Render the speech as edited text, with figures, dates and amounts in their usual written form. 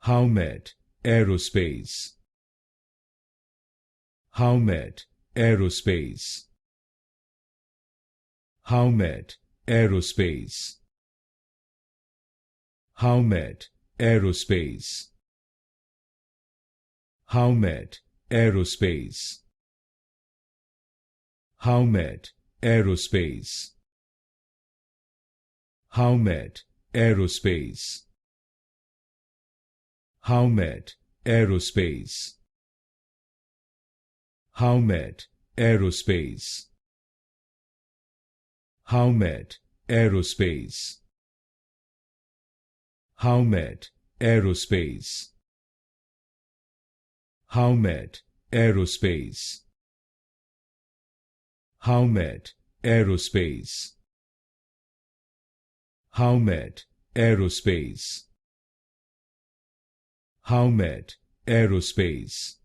Howmet Aerospace. Howmet Aerospace. Howmet Aerospace. Howmet Aerospace. Howmet Aerospace. Howmet Aerospace. Howmet Aerospace. Howmet Aerospace. Howmet Aerospace. Howmet Aerospace. Howmet Aerospace. Howmet Aerospace. Howmet Aerospace. Howmet Aerospace. Howmet Aerospace.